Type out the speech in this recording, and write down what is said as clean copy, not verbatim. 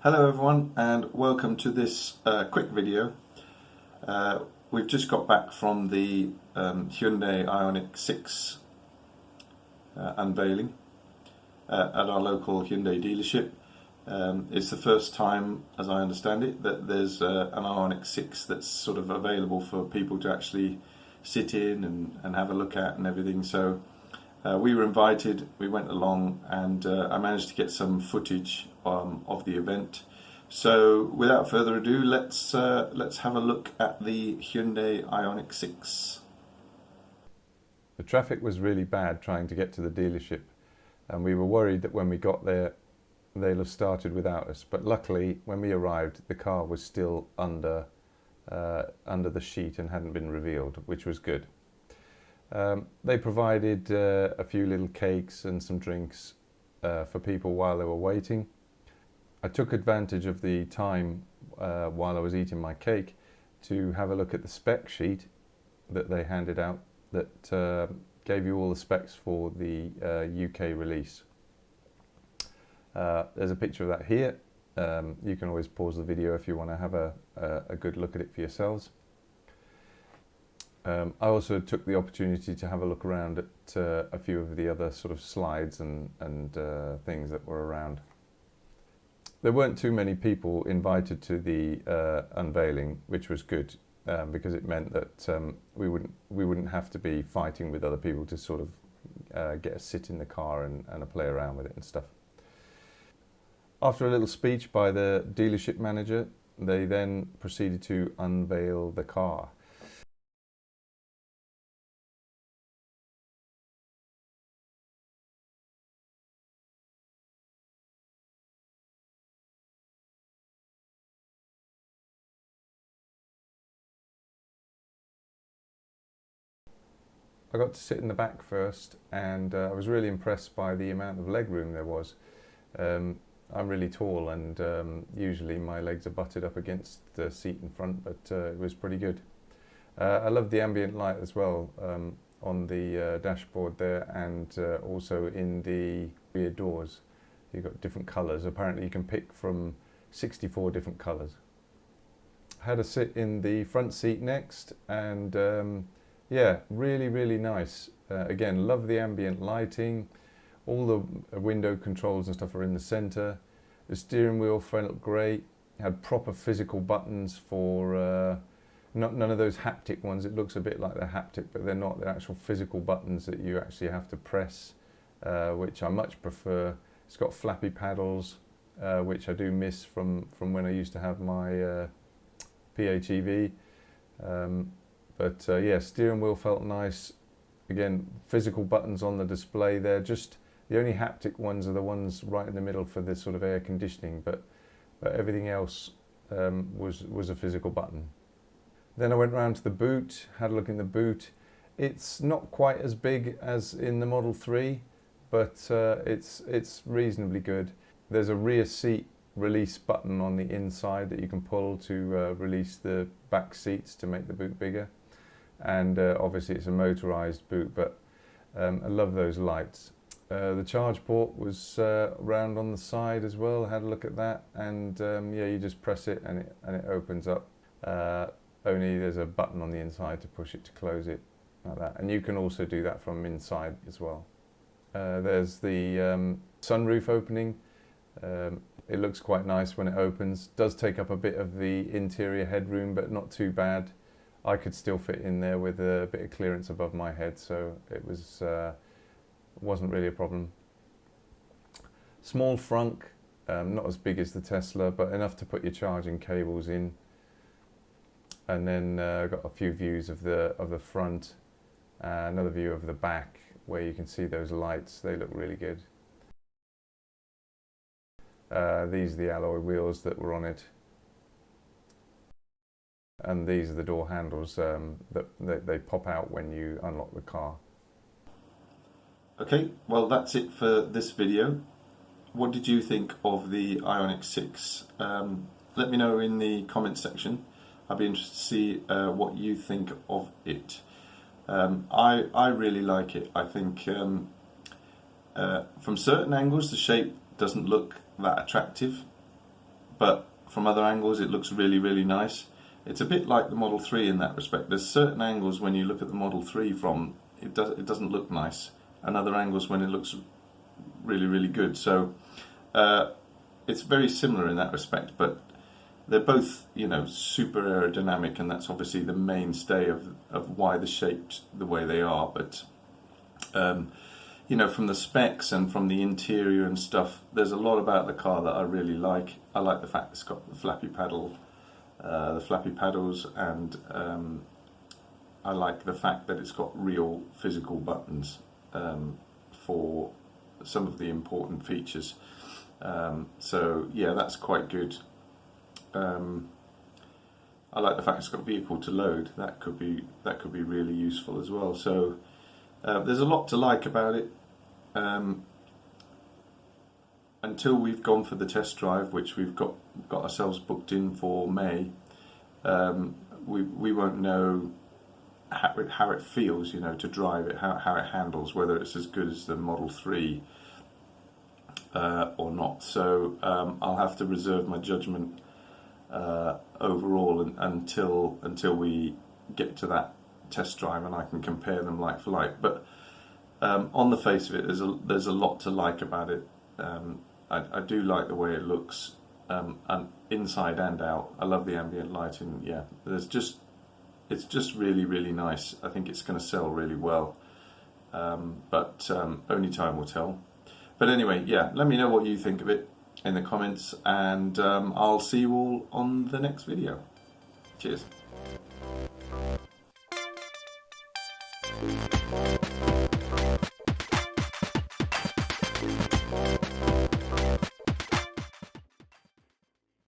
Hello everyone, and welcome to this quick video. We've just got back from the Hyundai Ioniq 6 unveiling at our local Hyundai dealership. It's the first time, as I understand it, that there's an Ioniq 6 that's sort of available for people to actually sit in and have a look at and everything. So we were invited, we went along, and I managed to get some footage of the event. So without further ado, let's have a look at the Hyundai Ioniq 6. The traffic was really bad trying to get to the dealership, and we were worried that when we got there they'll have started without us, but luckily when we arrived the car was still under the sheet and hadn't been revealed, which was good. They provided a few little cakes and some drinks for people while they were waiting. I took advantage of the time while I was eating my cake to have a look at the spec sheet that they handed out that gave you all the specs for the UK release. There's a picture of that here. You can always pause the video if you want to have a good look at it for yourselves. I also took the opportunity to have a look around at a few of the other sort of slides and things that were around. There weren't too many people invited to the unveiling, which was good because it meant that we wouldn't have to be fighting with other people to sort of get a sit in the car and play around with it and stuff. After a little speech by the dealership manager, they then proceeded to unveil the car. I got to sit in the back first, and I was really impressed by the amount of legroom there was. I'm really tall, and usually my legs are butted up against the seat in front, but it was pretty good. I loved the ambient light as well on the dashboard there, and also in the rear doors. You've got different colours. Apparently you can pick from 64 different colours. I had a sit in the front seat next, and yeah, really nice. Again, love the ambient lighting. All the window controls and stuff are in the centre. The steering wheel felt great. Had proper physical buttons for none of those haptic ones. It looks a bit like they're haptic, but they're not. They're actual physical buttons that you actually have to press, which I much prefer. It's got flappy paddles, which I do miss from when I used to have my PHEV. But yeah, steering wheel felt nice. Again, physical buttons on the display there. Just the only haptic ones are the ones right in the middle for this sort of air conditioning, but everything else was a physical button. Then I went round to the boot, had a look in the boot. It's not quite as big as in the Model 3, but it's reasonably good. There's a rear seat release button on the inside that you can pull to release the back seats to make the boot bigger. And obviously it's a motorized boot, but I love those lights. The charge port was round on the side as well. I had a look at that, and yeah, you just press it and it opens up. Only there's a button on the inside to push it to close it, like that. And you can also do that from inside as well. There's the sunroof opening. It looks quite nice when it opens. Does take up a bit of the interior headroom, but not too bad. I could still fit in there with a bit of clearance above my head, so it wasn't really a problem. Small frunk, not as big as the Tesla, but enough to put your charging cables in. And then got a few views of the front, another view of the back where you can see those lights. They look really good. These are the alloy wheels that were on it. And these are the door handles that they pop out when you unlock the car. Okay, well that's it for this video. what did you think of the Ioniq 6? Let me know in the comments section. I'd be interested to see what you think of it. I really like it. I think from certain angles the shape doesn't look that attractive, but from other angles it looks really, really nice. It's a bit like the Model 3 in that respect. There's certain angles when you look at the Model 3 from, it doesn't look nice, and other angles when it looks really, really good. So it's very similar in that respect, but they're both, you know, super aerodynamic, and that's obviously the mainstay of why they're shaped the way they are. But you know, from the specs and from the interior and stuff, there's a lot about the car that I really like. I like the fact it's got the flappy paddles, and I like the fact that it's got real physical buttons for some of the important features. So yeah, that's quite good. I like the fact it's got vehicle to load. That could be really useful as well. So there's a lot to like about it. Until we've gone for the test drive, which we've got ourselves booked in for May, we won't know how it feels, you know, to drive it, how it handles, whether it's as good as the Model 3 or not. So I'll have to reserve my judgment overall until we get to that test drive and I can compare them like for like. But on the face of it, there's a lot to like about it. I do like the way it looks, and inside and out. I love the ambient lighting. Yeah, it's just really, really nice. I think it's going to sell really well, but only time will tell. But anyway, yeah, let me know what you think of it in the comments, and I'll see you all on the next video. Cheers.